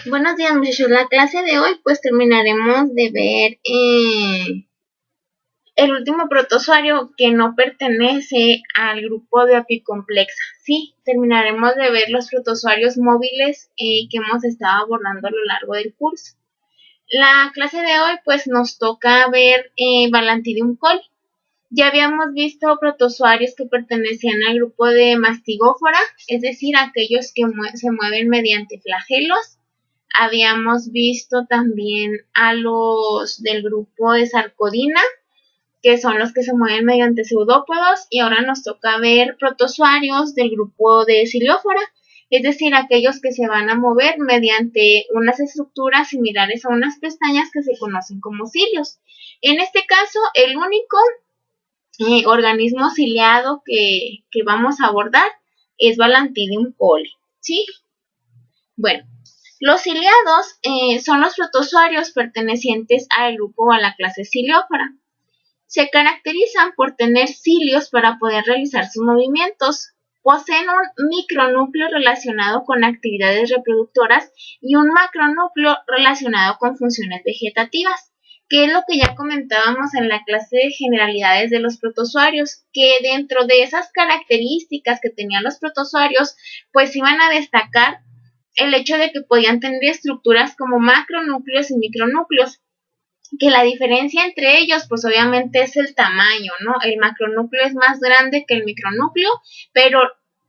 Buenos días, muchachos. La clase de hoy pues terminaremos de ver el último protozoario que no pertenece al grupo de apicomplexa. Sí, terminaremos de ver los protozoarios móviles que hemos estado abordando a lo largo del curso. La clase de hoy pues nos toca ver Balantidium coli. Ya habíamos visto protozoarios que pertenecían al grupo de Mastigófora, es decir, aquellos que se mueven mediante flagelos. Habíamos visto también a los del grupo de Sarcodina, que son los que se mueven mediante pseudópodos, y ahora nos toca ver protozoarios del grupo de Ciliófora, es decir, aquellos que se van a mover mediante unas estructuras similares a unas pestañas que se conocen como cilios. En este caso, el único organismo ciliado que vamos a abordar es Balantidium coli, ¿sí? Bueno, los ciliados son los protozoarios pertenecientes al grupo o a la clase Ciliófora. Se caracterizan por tener cilios para poder realizar sus movimientos. Poseen un micronúcleo relacionado con actividades reproductoras y un macronúcleo relacionado con funciones vegetativas, que es lo que ya comentábamos en la clase de generalidades de los protozoarios, que dentro de esas características que tenían los protozoarios, pues iban a destacar el hecho de que podían tener estructuras como macronúcleos y micronúcleos, que la diferencia entre ellos pues obviamente es el tamaño, ¿no? El macronúcleo es más grande que el micronúcleo, pero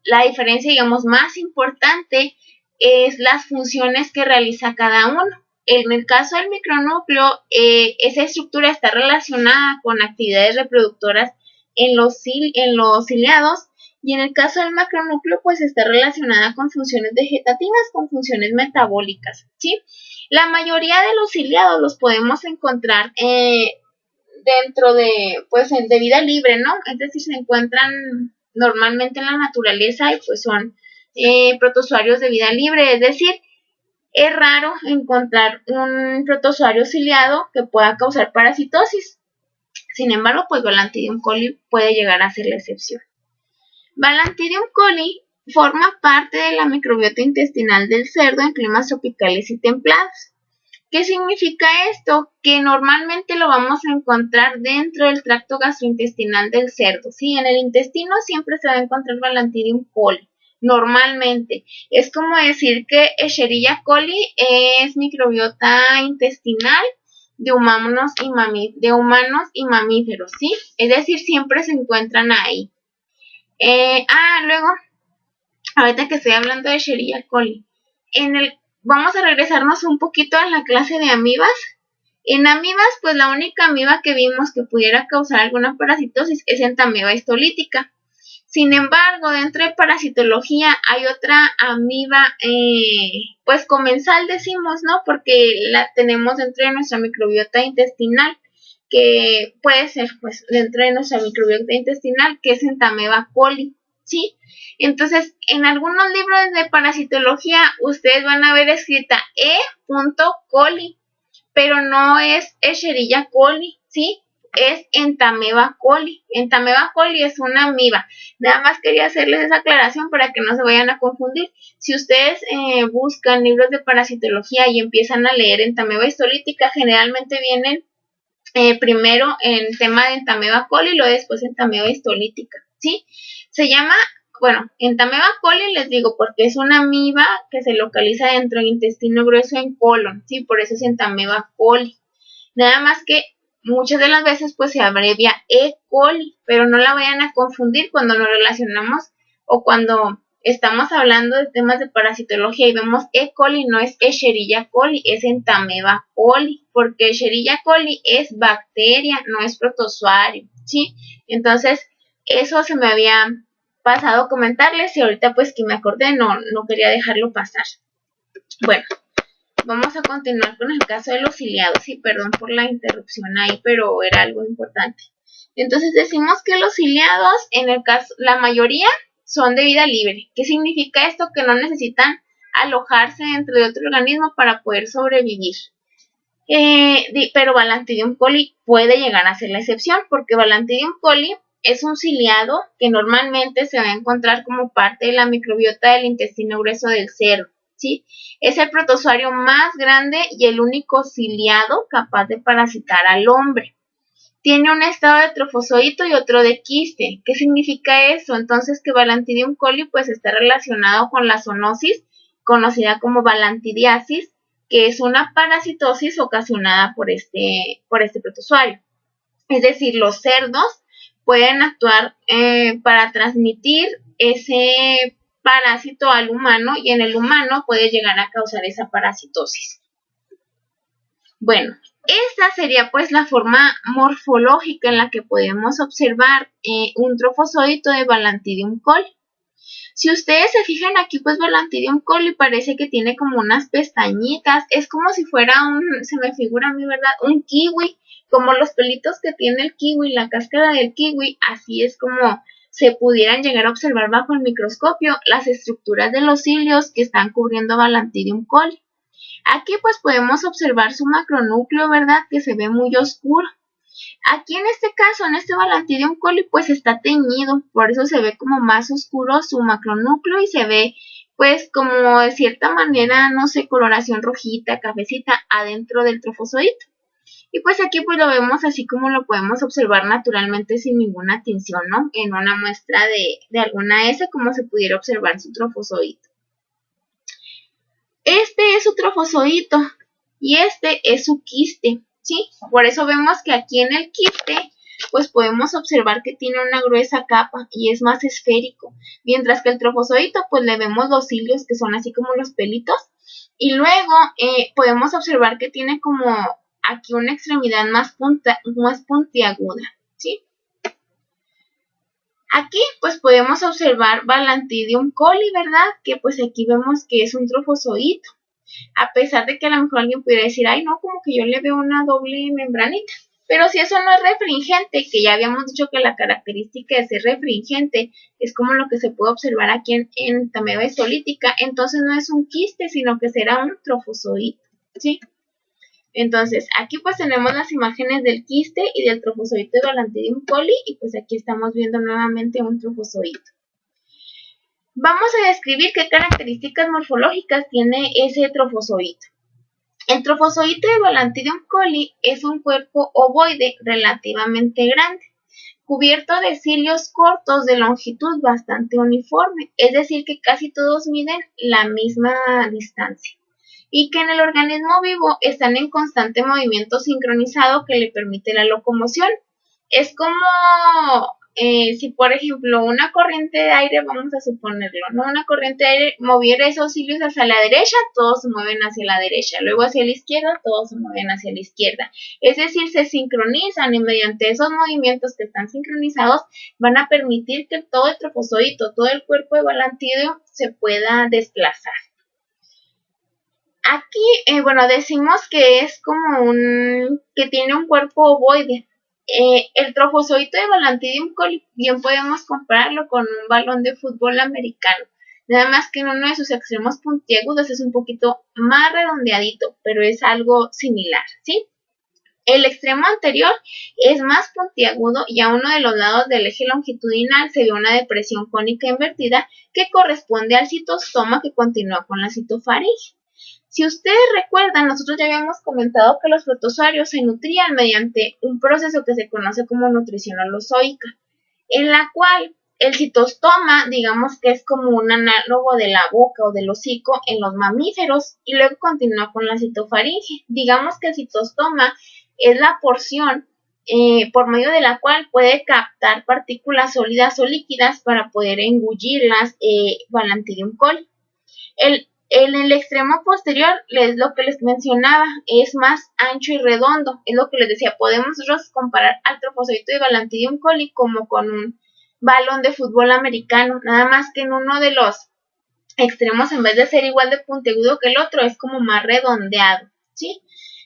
la diferencia, digamos, más importante es las funciones que realiza cada uno. En el caso del micronúcleo, esa estructura está relacionada con actividades reproductoras en los ciliados, y en el caso del macronúcleo, pues está relacionada con funciones vegetativas, con funciones metabólicas, ¿sí? La mayoría de los ciliados los podemos encontrar dentro de, pues, de vida libre, ¿no? Es decir, se encuentran normalmente en la naturaleza y pues son protozoarios de vida libre, es decir, es raro encontrar un protozoario ciliado que pueda causar parasitosis. Sin embargo, pues Balantidium coli puede llegar a ser la excepción. Balantidium coli forma parte de la microbiota intestinal del cerdo en climas tropicales y templados. ¿Qué significa esto? Que normalmente lo vamos a encontrar dentro del tracto gastrointestinal del cerdo. Sí, en el intestino siempre se va a encontrar Balantidium coli. Normalmente. Es como decir que Escherichia coli es microbiota intestinal de humanos y mamíferos, ¿sí? Es decir, siempre se encuentran ahí. Luego, ahorita que estoy hablando de Escherichia coli, vamos a regresarnos un poquito a la clase de amibas. En amibas, pues la única amiba que vimos que pudiera causar alguna parasitosis es Entamoeba histolítica. Sin embargo, dentro de parasitología hay otra amiba, pues comensal decimos, ¿no? Porque la tenemos dentro de nuestra microbiota intestinal, que puede ser, pues, dentro de nuestra microbiota intestinal, que es Entamoeba coli, ¿sí? Entonces, en algunos libros de parasitología, ustedes van a ver escrita E. coli, pero no es Escherichia coli, ¿sí? Es Entamoeba coli. Entamoeba coli es una amiba. Nada más quería hacerles esa aclaración para que no se vayan a confundir. Si ustedes buscan libros de parasitología y empiezan a leer Entamoeba histolítica, generalmente vienen primero en tema de Entamoeba coli y luego después Entamoeba histolítica, ¿sí? Se llama, bueno, Entamoeba coli les digo porque es una amiba que se localiza dentro del intestino grueso en colon, ¿sí? Por eso es Entamoeba coli. Nada más que muchas de las veces pues se abrevia E. coli, pero no la vayan a confundir cuando nos relacionamos o cuando estamos hablando de temas de parasitología y vemos E. coli, no es Escherichia coli, es Entamoeba coli, porque Escherichia coli es bacteria, no es protozoario, ¿sí? Entonces, eso se me había pasado comentarles y ahorita pues que me acordé, no quería dejarlo pasar. Bueno, vamos a continuar con el caso de los ciliados, y perdón por la interrupción ahí, pero era algo importante. Entonces decimos que los ciliados, en el caso, la mayoría son de vida libre. ¿Qué significa esto? Que no necesitan alojarse dentro de otro organismo para poder sobrevivir. Pero Balantidium coli puede llegar a ser la excepción, porque Balantidium coli es un ciliado que normalmente se va a encontrar como parte de la microbiota del intestino grueso del cerdo. ¿sí? Es el protozoario más grande y el único ciliado capaz de parasitar al hombre. Tiene un estado de trofozoito y otro de quiste. ¿Qué significa eso? Entonces que Balantidium coli pues está relacionado con la zoonosis, conocida como balantidiasis, que es una parasitosis ocasionada por este protozoario. Es decir, los cerdos pueden actuar para transmitir ese parásito al humano y en el humano puede llegar a causar esa parasitosis. Bueno, esta sería pues la forma morfológica en la que podemos observar un trofozoito de Balantidium coli. Si ustedes se fijan aquí, pues Balantidium coli parece que tiene como unas pestañitas, es como si fuera se me figura a mí, ¿verdad? Un kiwi, como los pelitos que tiene el kiwi, la cáscara del kiwi, así es como se pudieran llegar a observar bajo el microscopio las estructuras de los cilios que están cubriendo Balantidium coli. Aquí pues podemos observar su macronúcleo, ¿verdad? Que se ve muy oscuro. Aquí en este caso, en este Balantidium coli, pues está teñido, por eso se ve como más oscuro su macronúcleo y se ve pues como de cierta manera, no sé, coloración rojita, cafecita adentro del trofozoito. Y pues aquí pues lo vemos así como lo podemos observar naturalmente sin ninguna tinción, ¿no? En una muestra de alguna S como se pudiera observar su trofozoito. Este es su trofozoito y este es su quiste, ¿sí? Por eso vemos que aquí en el quiste pues podemos observar que tiene una gruesa capa y es más esférico, mientras que el trofozoito pues le vemos los cilios que son así como los pelitos y luego podemos observar que tiene como aquí una extremidad más puntiaguda, ¿sí? Aquí pues podemos observar Balantidium coli, ¿verdad? Que pues aquí vemos que es un trofozoito. A pesar de que a lo mejor alguien pudiera decir, ay no, como que yo le veo una doble membranita. Pero si eso no es refringente, que ya habíamos dicho que la característica de ser refringente es como lo que se puede observar aquí en Tameva hisolítica, entonces no es un quiste, sino que será un trofozoito, ¿sí? Entonces, aquí pues tenemos las imágenes del quiste y del trofozoito de Balantidium coli y pues aquí estamos viendo nuevamente un trofozoito. Vamos a describir qué características morfológicas tiene ese trofozoito. El trofozoito de Balantidium coli es un cuerpo ovoide relativamente grande, cubierto de cilios cortos de longitud bastante uniforme, es decir que casi todos miden la misma distancia y que en el organismo vivo están en constante movimiento sincronizado que le permite la locomoción. Es como si por ejemplo una corriente de aire, vamos a suponerlo, ¿no? Una corriente de aire moviera esos cilios hacia la derecha, todos se mueven hacia la derecha, luego hacia la izquierda, todos se mueven hacia la izquierda. Es decir, se sincronizan y mediante esos movimientos que están sincronizados van a permitir que todo el trofozoito, todo el cuerpo de Balantidium se pueda desplazar. Aquí, bueno, decimos que es como que tiene un cuerpo ovoide. El trofozoito de Balantidium coli bien podemos compararlo con un balón de fútbol americano. Nada más que en uno de sus extremos puntiagudos es un poquito más redondeadito, pero es algo similar, ¿sí? El extremo anterior es más puntiagudo y a uno de los lados del eje longitudinal se ve una depresión cónica invertida que corresponde al citostoma que continúa con la citofaringe. Si ustedes recuerdan, nosotros ya habíamos comentado que los protozoarios se nutrían mediante un proceso que se conoce como nutrición holozoica, en la cual el citostoma, digamos que es como un análogo de la boca o del hocico en los mamíferos, y luego continúa con la citofaringe. Digamos que el citostoma es la porción por medio de la cual puede captar partículas sólidas o líquidas para poder engullirlas Balantidium coli. En el extremo posterior, es lo que les mencionaba, es más ancho y redondo, es lo que les decía, podemos nosotros comparar al trofozoito de Balantidium coli como con un balón de fútbol americano, nada más que en uno de los extremos, en vez de ser igual de puntiagudo que el otro, es como más redondeado, ¿sí?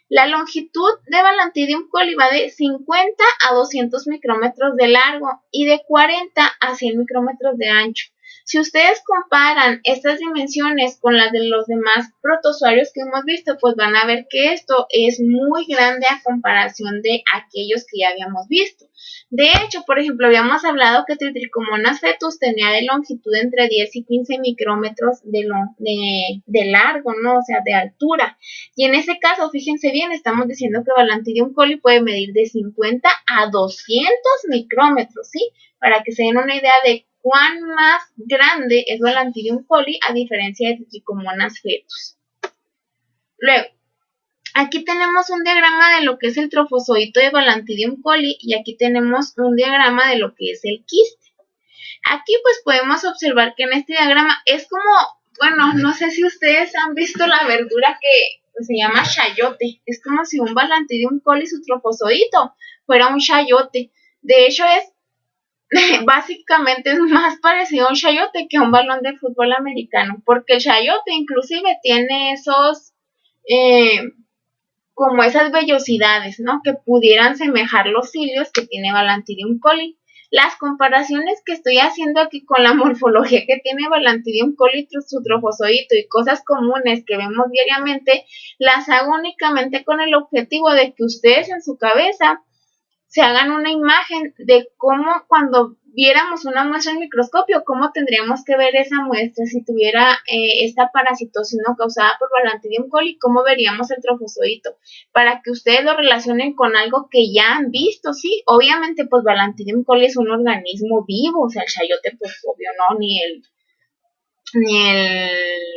La longitud de Balantidium coli va de 50 a 200 micrómetros de largo y de 40 a 100 micrómetros de ancho. Si ustedes comparan estas dimensiones con las de los demás protozoarios que hemos visto, pues van a ver que esto es muy grande a comparación de aquellos que ya habíamos visto. De hecho, por ejemplo, habíamos hablado que Trichomonas fetus tenía de longitud entre 10 y 15 micrómetros de largo, ¿no? O sea, de altura. Y en ese caso, fíjense bien, estamos diciendo que Balantidium coli puede medir de 50 a 200 micrómetros, ¿sí? Para que se den una idea de cuán más grande es Balantidium coli a diferencia de Trichomonas fetus. Luego, aquí tenemos un diagrama de lo que es el trofozoito de Balantidium coli y aquí tenemos un diagrama de lo que es el quiste. Aquí pues podemos observar que en este diagrama es como, bueno, no sé si ustedes han visto la verdura que pues, se llama chayote. Es como si un Balantidium coli, su trofozoito, fuera un chayote. De hecho básicamente es más parecido a un chayote que a un balón de fútbol americano, porque el chayote inclusive tiene esos... como esas vellosidades, ¿no? Que pudieran semejar los cilios que tiene Balantidium coli. Las comparaciones que estoy haciendo aquí con la morfología que tiene Balantidium coli, su trofozoito y cosas comunes que vemos diariamente, las hago únicamente con el objetivo de que ustedes en su cabeza se hagan una imagen de cómo cuando viéramos una muestra en microscopio, cómo tendríamos que ver esa muestra si tuviera esta parasitosis no causada por Balantidium coli, cómo veríamos el trofozoito, para que ustedes lo relacionen con algo que ya han visto, ¿sí? Obviamente, pues Balantidium coli es un organismo vivo, o sea, el chayote, pues obvio no, ni el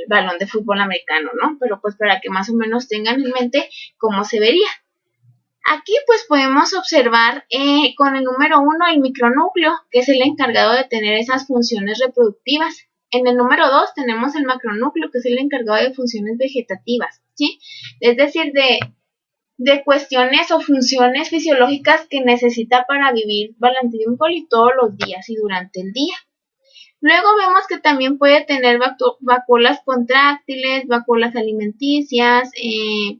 balón de fútbol americano, ¿no? Pero pues para que más o menos tengan en mente cómo se vería. Aquí pues podemos observar con el número 1 el micronúcleo, que es el encargado de tener esas funciones reproductivas. En el número 2 tenemos el macronúcleo, que es el encargado de funciones vegetativas, ¿sí? Es decir, de cuestiones o funciones fisiológicas que necesita para vivir Balantidium coli todos los días y durante el día. Luego vemos que también puede tener vacuolas contráctiles, vacuolas alimenticias,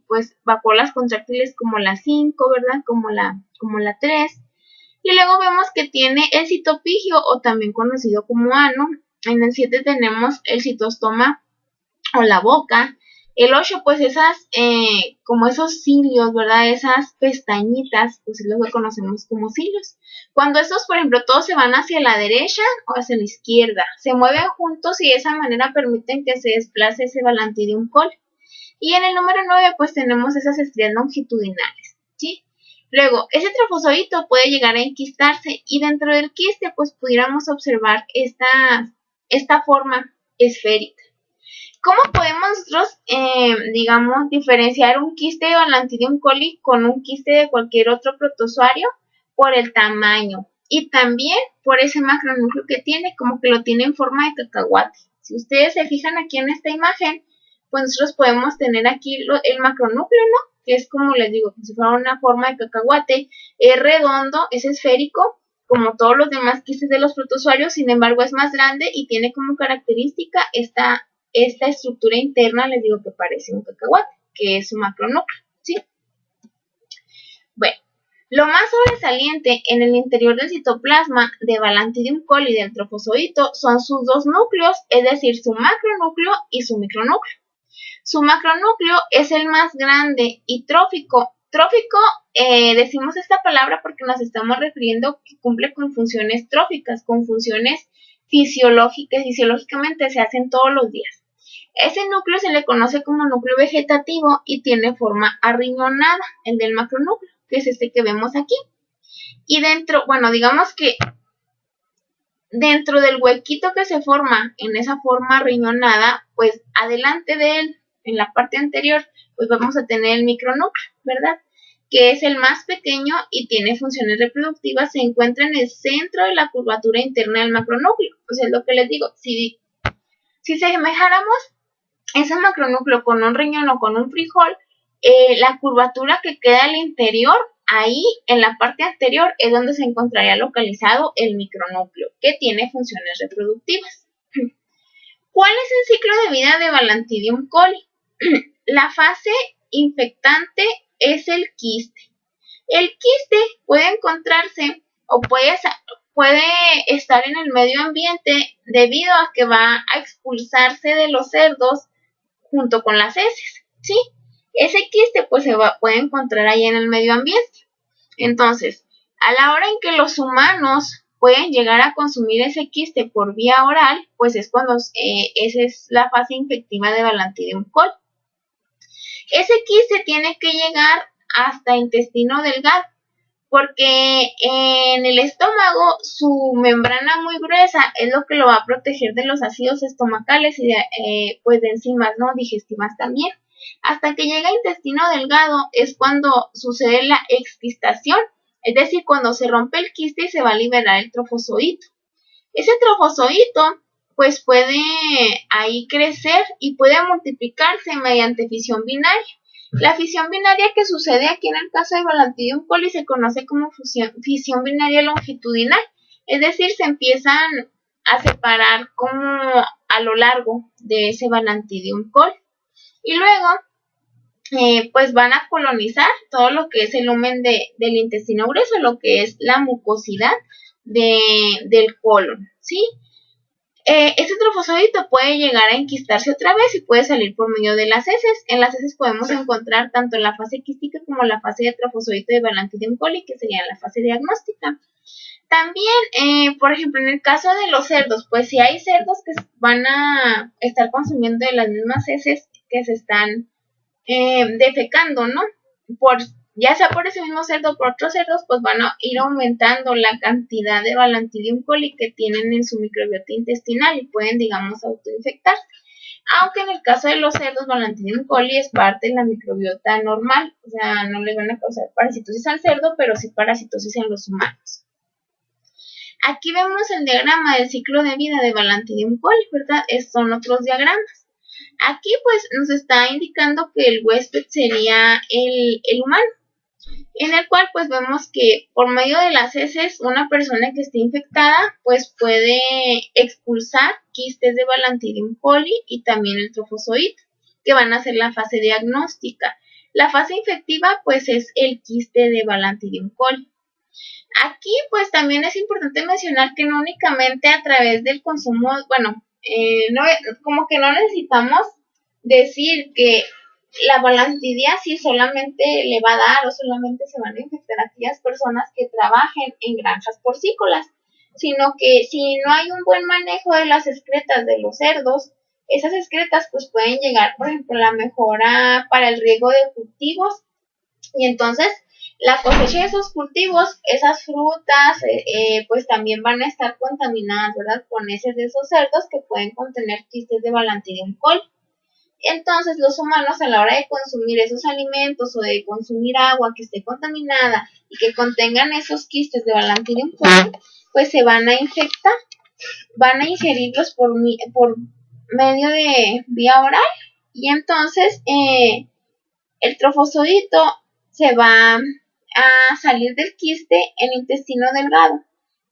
pues vacuolas contráctiles como la 5, ¿verdad? Como la 3. Y luego vemos que tiene el citopigio o también conocido como ano. En el 7 tenemos el citostoma o la boca. El 8, pues esas, como esos cilios, ¿verdad? Esas pestañitas, pues es lo que conocemos como cilios. Cuando estos, por ejemplo, todos se van hacia la derecha o hacia la izquierda, se mueven juntos y de esa manera permiten que se desplace ese Balantidium coli. Y en el número 9, pues tenemos esas estrías longitudinales, ¿sí? Luego, ese trofozoito puede llegar a enquistarse y dentro del quiste, pues pudiéramos observar esta forma esférica. ¿Cómo podemos nosotros, digamos, diferenciar un quiste de Balantidium coli con un quiste de cualquier otro protozoario? Por el tamaño y también por ese macronúcleo que tiene, como que lo tiene en forma de cacahuate. Si ustedes se fijan aquí en esta imagen, pues nosotros podemos tener aquí el macronúcleo, ¿no? Que es como les digo, si fuera una forma de cacahuate, es redondo, es esférico, como todos los demás quistes de los protozoarios, sin embargo es más grande y tiene como característica esta estructura interna, les digo que parece un cacahuate, que es su macronúcleo, ¿sí? Bueno, lo más sobresaliente en el interior del citoplasma de Balantidium coli del trofozoito son sus dos núcleos, es decir, su macronúcleo y su micronúcleo. Su macronúcleo es el más grande y trófico. Trófico, decimos esta palabra porque nos estamos refiriendo que cumple con funciones tróficas, con funciones fisiológicamente se hacen todos los días. Ese núcleo se le conoce como núcleo vegetativo y tiene forma arriñonada, el del macronúcleo, que es este que vemos aquí. Y dentro, bueno, digamos que dentro del huequito que se forma en esa forma riñonada, pues adelante de él, en la parte anterior, pues vamos a tener el micronúcleo, ¿verdad? Que es el más pequeño y tiene funciones reproductivas, se encuentra en el centro de la curvatura interna del macronúcleo. O sea, es lo que les digo, si semejáramos ese macronúcleo con un riñón o con un frijol, la curvatura que queda al interior, ahí en la parte anterior es donde se encontraría localizado el micronúcleo, que tiene funciones reproductivas. ¿Cuál es el ciclo de vida de Balantidium coli? La fase infectante es el quiste. El quiste puede encontrarse o puede estar en el medio ambiente debido a que va a expulsarse de los cerdos junto con las heces, ¿sí? Ese quiste pues puede encontrar ahí en el medio ambiente. Entonces, A la hora en que los humanos pueden llegar a consumir ese quiste por vía oral, pues es cuando esa es la fase infectiva de Balantidium coli. Ese quiste tiene que llegar hasta intestino delgado, porque en el estómago su membrana muy gruesa es lo que lo va a proteger de los ácidos estomacales y pues de enzimas no digestivas también. Hasta que llega a intestino delgado es cuando sucede la exquistación, es decir, cuando se rompe el quiste y se va a liberar el trofozoito. Ese trofozoito pues puede ahí crecer y puede multiplicarse mediante fisión binaria. La fisión binaria que sucede aquí en el caso de Balantidium coli se conoce como fisión binaria longitudinal, es decir, se empiezan a separar como a lo largo de ese Balantidium coli y luego pues van a colonizar todo lo que es el lumen del intestino grueso, lo que es la mucosidad del colon, ¿sí? Este trofozoito puede llegar a enquistarse otra vez y puede salir por medio de las heces. En las heces podemos encontrar tanto la fase quística como la fase de trofozoito de Balantidium coli, que sería la fase diagnóstica. También, por ejemplo, en el caso de los cerdos, pues si hay cerdos que van a estar consumiendo de las mismas heces que se están defecando, ¿no? Ya sea por ese mismo cerdo o por otros cerdos, pues van a ir aumentando la cantidad de Balantidium coli que tienen en su microbiota intestinal y pueden, digamos, autoinfectarse. Aunque en el caso de los cerdos, Balantidium coli es parte de la microbiota normal, o sea, no le van a causar parasitosis al cerdo, pero sí parasitosis en los humanos. Aquí vemos el diagrama del ciclo de vida de Balantidium coli, ¿verdad? Son otros diagramas. Aquí pues nos está indicando que el huésped sería el humano, en el cual pues vemos que por medio de las heces una persona que esté infectada pues puede expulsar quistes de Balantidium coli y también el trofozoito, que van a ser la fase diagnóstica. La fase infectiva pues es el quiste de Balantidium coli. Aquí pues también es importante mencionar que no únicamente a través del consumo, bueno, como que no necesitamos decir que la balantidiasis solamente le va a dar o solamente se van a infectar a aquellas personas que trabajen en granjas porcícolas, sino que si no hay un buen manejo de las excretas de los cerdos, esas excretas pues pueden llegar, por ejemplo, a la mejora para el riego de cultivos y entonces la cosecha de esos cultivos, esas frutas, pues también van a estar contaminadas, ¿verdad? Con heces de esos cerdos que pueden contener quistes de Balantidium coli. Entonces, los humanos a la hora de consumir esos alimentos o de consumir agua que esté contaminada y que contengan esos quistes de Balantidium coli, pues se van a infectar, van a ingerirlos por medio de vía oral y entonces el trofozoito se va a salir del quiste en el intestino delgado.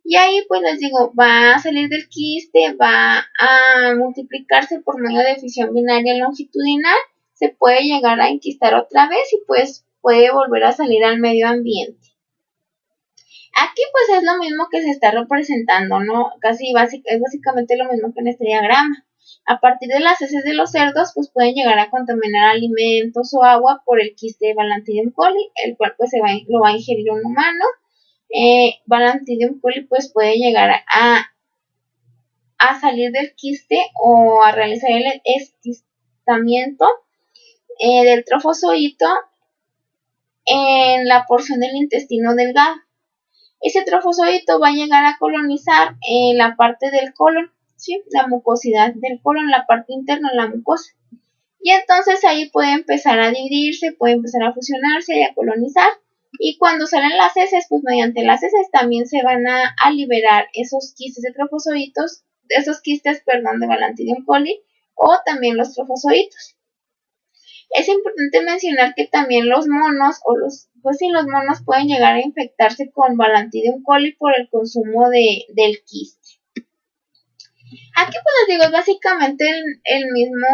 Y ahí pues les digo, va a salir del quiste, va a multiplicarse por medio de fisión binaria longitudinal, se puede llegar a enquistar otra vez y pues puede volver a salir al medio ambiente. Aquí pues es lo mismo que se está representando, ¿no? Es básicamente lo mismo que en este diagrama. A partir de las heces de los cerdos, pues pueden llegar a contaminar alimentos o agua por el quiste de Balantidium coli, el cual pues lo va a ingerir un humano. Balantidium coli pues puede llegar a salir del quiste o a realizar el esquistamiento del trofozoito en la porción del intestino delgado. Ese trofozoito va a llegar a colonizar la parte del colon, ¿sí? La mucosidad del colon, la parte interna de la mucosa. Y entonces ahí puede empezar a dividirse, puede empezar a fusionarse y a colonizar. Y cuando salen las heces, pues mediante las heces también se van a liberar esos quistes de trofozoitos, de Balantidium coli o también los trofozoitos. Es importante mencionar que también los monos los monos pueden llegar a infectarse con Balantidium coli por el consumo del quiste. Aquí pues les digo, es básicamente el mismo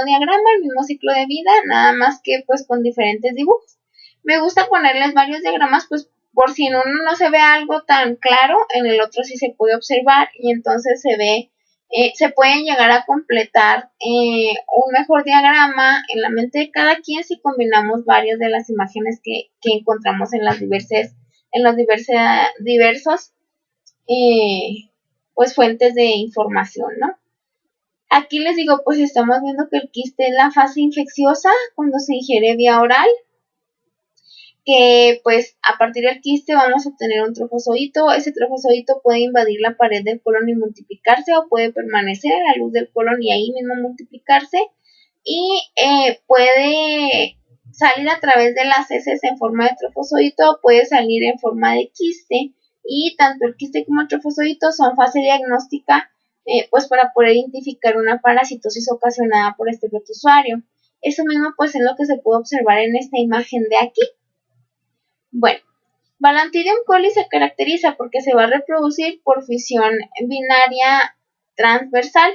diagrama, el mismo ciclo de vida, nada más que pues con diferentes dibujos. Me gusta ponerles varios diagramas pues por si en uno no se ve algo tan claro, en el otro sí se puede observar y entonces se pueden llegar a completar un mejor diagrama en la mente de cada quien si combinamos varias de las imágenes que encontramos en las diversas en los diversos pues fuentes de información, ¿no? Aquí les digo, pues estamos viendo que el quiste es la fase infecciosa cuando se ingiere vía oral, que pues a partir del quiste vamos a obtener un trofozoito. Ese trofozoito puede invadir la pared del colon y multiplicarse, o puede permanecer a la luz del colon y ahí mismo multiplicarse, y puede salir a través de las heces en forma de trofozoito, o puede salir en forma de quiste, y tanto el quiste como el trofozoito son fase diagnóstica pues para poder identificar una parasitosis ocasionada por este protozoario. Eso mismo pues es lo que se puede observar en esta imagen de aquí. Bueno, Balantidium coli se caracteriza porque se va a reproducir por fisión binaria transversal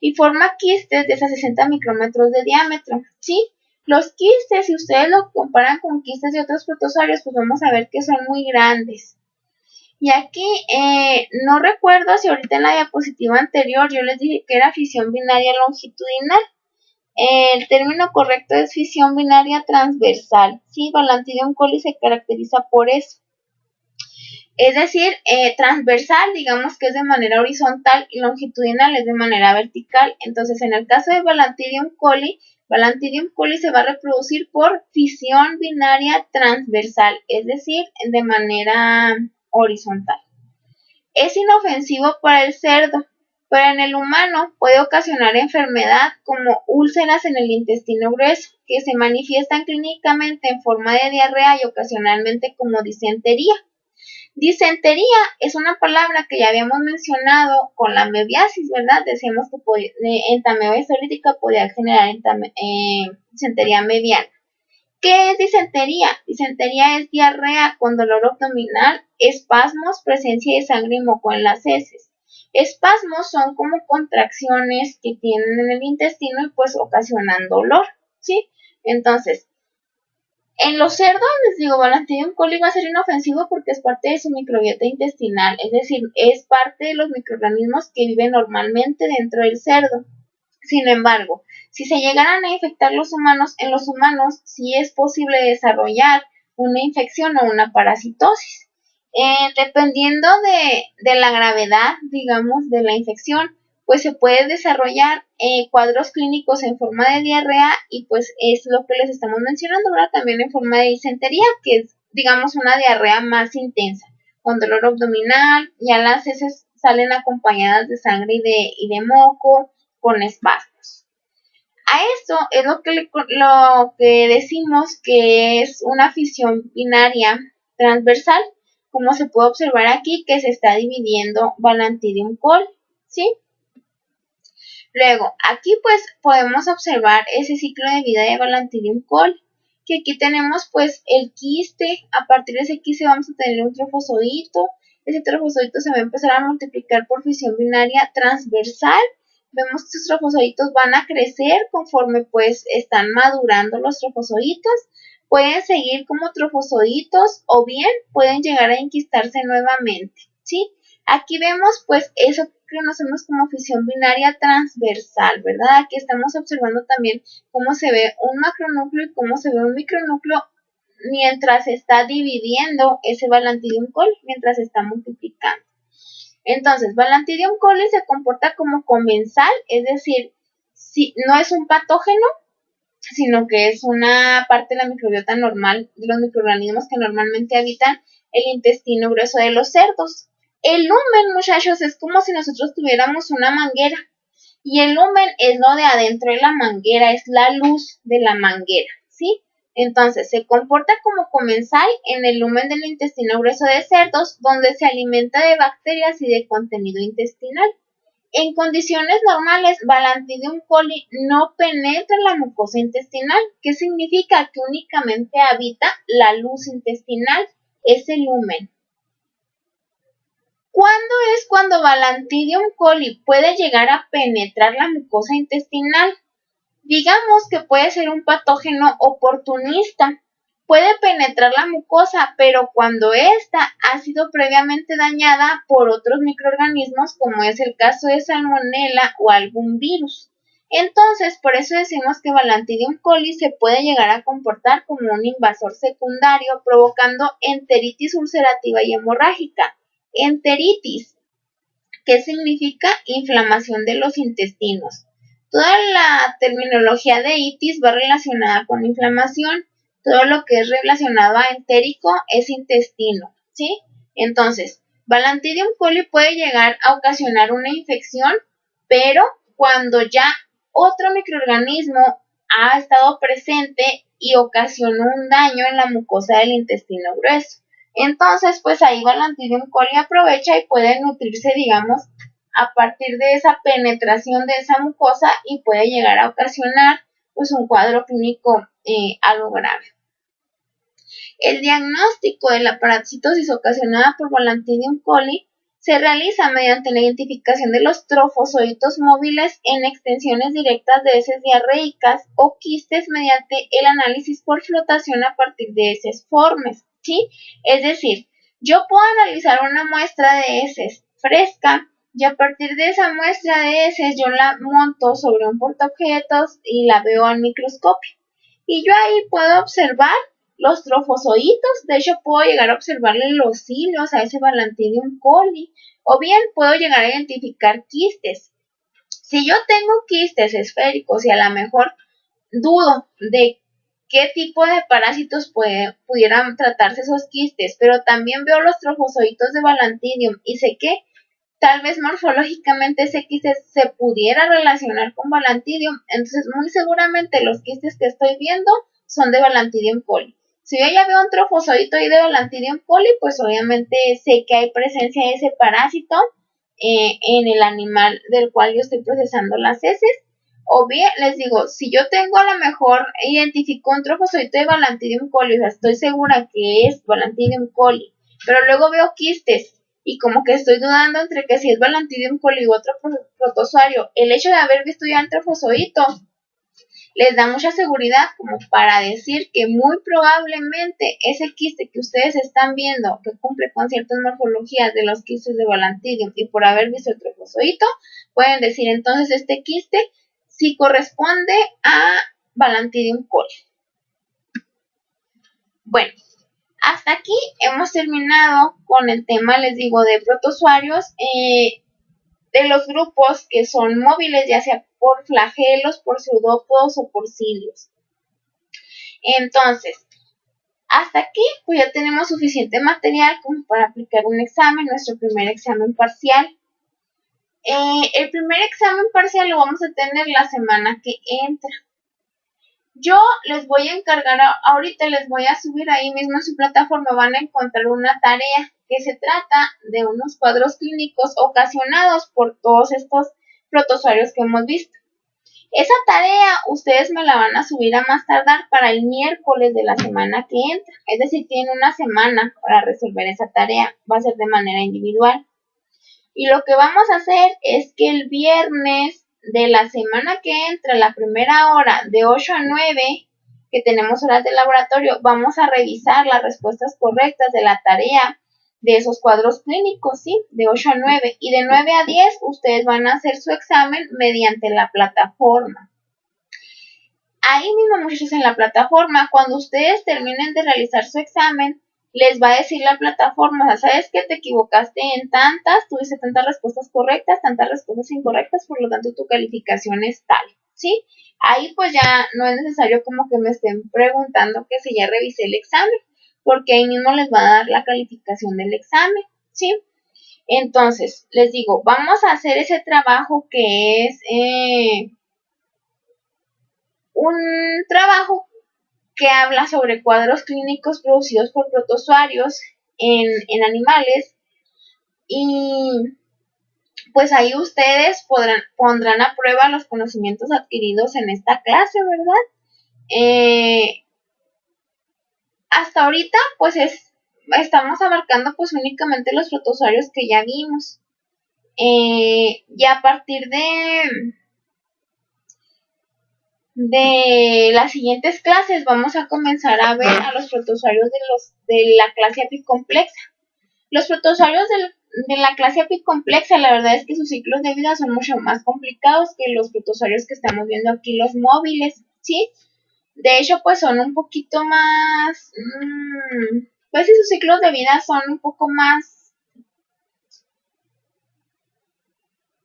y forma quistes de hasta 60 micrómetros de diámetro, ¿sí? Los quistes, si ustedes lo comparan con quistes de otros protozoarios, pues vamos a ver que son muy grandes. Y aquí, no recuerdo si ahorita en la diapositiva anterior yo les dije que era fisión binaria longitudinal. El término correcto es fisión binaria transversal. Sí, Balantidium coli se caracteriza por eso. Es decir, transversal, digamos que es de manera horizontal, y longitudinal es de manera vertical. Entonces, en el caso de Balantidium coli se va a reproducir por fisión binaria transversal, es decir, de manera horizontal. Es inofensivo para el cerdo, pero en el humano puede ocasionar enfermedad como úlceras en el intestino grueso, que se manifiestan clínicamente en forma de diarrea y ocasionalmente como disentería. Disentería es una palabra que ya habíamos mencionado con la mebiasis, ¿verdad? Decíamos que entamoeba histolítica podía generar disentería mebiana. ¿Qué es disentería? Disentería es diarrea con dolor abdominal, espasmos, presencia de sangre y moco en las heces. Espasmos son como contracciones que tienen en el intestino y pues ocasionan dolor, ¿sí? Entonces, en los cerdos, les digo, Balantidium coli va a ser inofensivo porque es parte de su microbiota intestinal, es decir, es parte de los microorganismos que viven normalmente dentro del cerdo. Sin embargo, si se llegaran a infectar en los humanos sí es posible desarrollar una infección o una parasitosis. Dependiendo de la gravedad, digamos, de la infección, pues se puede desarrollar cuadros clínicos en forma de diarrea, y pues es lo que les estamos mencionando ahora, también en forma de disentería, que es, digamos, una diarrea más intensa, con dolor abdominal. Ya las heces salen acompañadas de sangre y de moco, con espasmos. A esto es lo que decimos que es una fisión binaria transversal, como se puede observar aquí que se está dividiendo Balantidium coli, ¿sí? Luego, aquí pues podemos observar ese ciclo de vida de Balantidium coli, que aquí tenemos pues el quiste. A partir de ese quiste vamos a tener un trofozoito. Ese trofozoito se va a empezar a multiplicar por fisión binaria transversal. Vemos que estos trofozoitos van a crecer conforme pues están madurando los trofozoitos. Pueden seguir como trofozoitos o bien pueden llegar a enquistarse nuevamente, ¿sí? Aquí vemos pues eso que conocemos como fisión binaria transversal, ¿verdad? Aquí estamos observando también cómo se ve un macronúcleo y cómo se ve un micronúcleo mientras se está dividiendo ese Balantidium coli, mientras se está multiplicando. Entonces, Balantidium coli se comporta como comensal, es decir, no es un patógeno, sino que es una parte de la microbiota normal, de los microorganismos que normalmente habitan el intestino grueso de los cerdos. El lumen, muchachos, es como si nosotros tuviéramos una manguera, y el lumen es lo de adentro de la manguera, es la luz de la manguera, ¿sí? Entonces, se comporta como comensal en el lumen del intestino grueso de cerdos, donde se alimenta de bacterias y de contenido intestinal. En condiciones normales, Balantidium coli no penetra la mucosa intestinal, que significa que únicamente habita la luz intestinal, ese lumen. ¿Cuándo es cuando Balantidium coli puede llegar a penetrar la mucosa intestinal? Digamos que puede ser un patógeno oportunista. Puede penetrar la mucosa, pero cuando ésta ha sido previamente dañada por otros microorganismos, como es el caso de Salmonella o algún virus. Entonces, por eso decimos que Balantidium coli se puede llegar a comportar como un invasor secundario, provocando enteritis ulcerativa y hemorrágica. Enteritis, ¿qué significa? Inflamación de los intestinos. Toda la terminología de itis va relacionada con inflamación. Todo lo que es relacionado a entérico es intestino, ¿sí? Entonces, Balantidium coli puede llegar a ocasionar una infección, pero cuando ya otro microorganismo ha estado presente y ocasionó un daño en la mucosa del intestino grueso. Entonces, pues ahí Balantidium coli aprovecha y puede nutrirse, digamos, a partir de esa penetración de esa mucosa y puede llegar a ocasionar pues un cuadro clínico algo grave. El diagnóstico de la parasitosis ocasionada por Balantidium coli se realiza mediante la identificación de los trofozoitos móviles en extensiones directas de heces diarreicas o quistes mediante el análisis por flotación a partir de heces formes, ¿sí? Es decir, yo puedo analizar una muestra de heces fresca y a partir de esa muestra de heces yo la monto sobre un portaobjetos y la veo al microscopio. Y yo ahí puedo observar los trofozoitos, de hecho puedo llegar a observarle los hilos a ese Balantidium coli, o bien puedo llegar a identificar quistes. Si yo tengo quistes esféricos y a lo mejor dudo de qué tipo de parásitos pudieran tratarse esos quistes, pero también veo los trofozoitos de Balantidium y sé que tal vez morfológicamente ese quiste se pudiera relacionar con Balantidium, entonces muy seguramente los quistes que estoy viendo son de Balantidium coli. Si yo ya veo un trofozoito ahí de Balantidium coli, pues obviamente sé que hay presencia de ese parásito en el animal del cual yo estoy procesando las heces. O bien, les digo, si yo tengo a lo mejor identifico un trofozoito de Balantidium coli, o sea, estoy segura que es Balantidium coli, pero luego veo quistes y como que estoy dudando entre que si es Balantidium coli u otro protozoario, el hecho de haber visto ya el trofozoito les da mucha seguridad como para decir que muy probablemente ese quiste que ustedes están viendo, que cumple con ciertas morfologías de los quistes de Balantidium y por haber visto el trofozoito, pueden decir entonces este quiste sí corresponde a Balantidium coli. Bueno, hasta aquí hemos terminado con el tema, les digo, de protozoarios, de los grupos que son móviles, ya sea por flagelos, por pseudópodos o por cilios. Entonces, hasta aquí pues ya tenemos suficiente material como para aplicar un examen, nuestro primer examen parcial. El primer examen parcial lo vamos a tener la semana que entra. Yo les voy a encargar, ahorita les voy a subir ahí mismo en su plataforma, van a encontrar una tarea que se trata de unos cuadros clínicos ocasionados por todos estos protozoarios que hemos visto. Esa tarea ustedes me la van a subir a más tardar para el miércoles de la semana que entra, es decir, tienen una semana para resolver esa tarea, va a ser de manera individual. Y lo que vamos a hacer es que el viernes de la semana que entra, la primera hora, de 8 a 9, que tenemos horas de laboratorio, vamos a revisar las respuestas correctas de la tarea de esos cuadros clínicos, ¿sí? De 8 a 9. Y de 9 a 10, ustedes van a hacer su examen mediante la plataforma. Ahí mismo, muchachos, en la plataforma, cuando ustedes terminen de realizar su examen, les va a decir la plataforma, o sea, sabes que te equivocaste en tantas, tuviste tantas respuestas correctas, tantas respuestas incorrectas, por lo tanto tu calificación es tal, ¿sí? Ahí pues ya no es necesario como que me estén preguntando que si ya revisé el examen, porque ahí mismo les va a dar la calificación del examen, ¿sí? Entonces, les digo, vamos a hacer ese trabajo que es un trabajo que habla sobre cuadros clínicos producidos por protozoarios en animales y pues ahí ustedes pondrán a prueba los conocimientos adquiridos en esta clase, ¿verdad? Hasta ahorita pues estamos abarcando pues únicamente los protozoarios que ya vimos y a partir de las siguientes clases vamos a comenzar a ver a los protozoarios de la clase apicomplexa. Los protozoarios de la clase apicomplexa, la verdad es que sus ciclos de vida son mucho más complicados que los protozoarios que estamos viendo aquí, los móviles, ¿sí? De hecho, pues son un poquito más, pues sí, sus ciclos de vida son un poco más,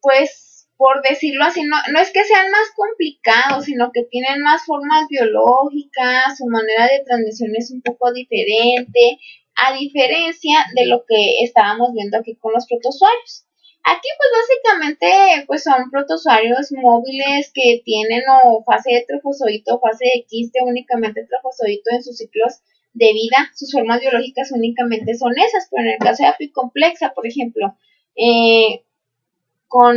pues, por decirlo así, no es que sean más complicados, sino que tienen más formas biológicas, su manera de transmisión es un poco diferente, a diferencia de lo que estábamos viendo aquí con los protozoarios. Aquí pues básicamente pues son protozoarios móviles que tienen o fase de trofozoito o fase de quiste, únicamente trofozoito en sus ciclos de vida, sus formas biológicas únicamente son esas, pero en el caso de apicomplexa, por ejemplo, con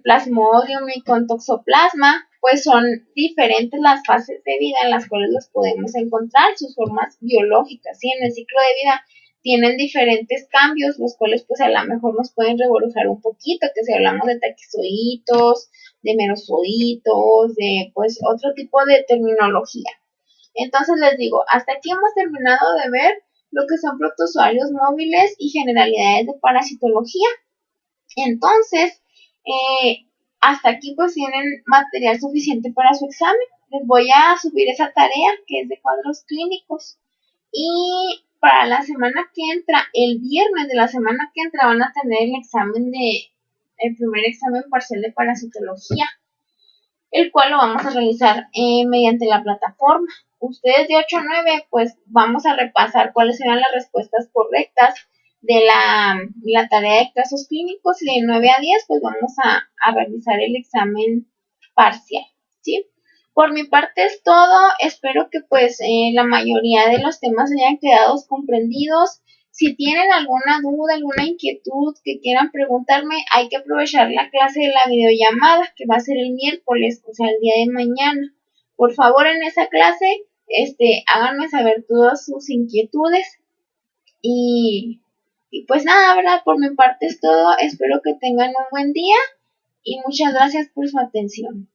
Plasmodium y con Toxoplasma, pues son diferentes las fases de vida en las cuales los podemos encontrar, sus formas biológicas, ¿sí? En el ciclo de vida tienen diferentes cambios, los cuales pues a lo mejor nos pueden revolucionar un poquito, que si hablamos de taquizoitos, de merozoitos, de pues otro tipo de terminología. Entonces les digo, hasta aquí hemos terminado de ver lo que son protozoarios móviles y generalidades de parasitología. Entonces, hasta aquí pues tienen material suficiente para su examen. Les voy a subir esa tarea que es de cuadros clínicos. Y para la semana que entra, el viernes de la semana que entra, van a tener el primer examen parcial de parasitología, el cual lo vamos a realizar mediante la plataforma. Ustedes de 8 a 9, pues vamos a repasar cuáles serán las respuestas correctas de la tarea de casos clínicos, y de 9 a 10 pues vamos a realizar el examen parcial, ¿sí? Por mi parte es todo, espero que pues la mayoría de los temas hayan quedado comprendidos. Si tienen alguna duda, alguna inquietud que quieran preguntarme, hay que aprovechar la clase de la videollamada que va a ser el miércoles, o sea, el día de mañana. Por favor, en esa clase, háganme saber todas sus inquietudes y pues nada, ¿verdad? Por mi parte es todo. Espero que tengan un buen día y muchas gracias por su atención.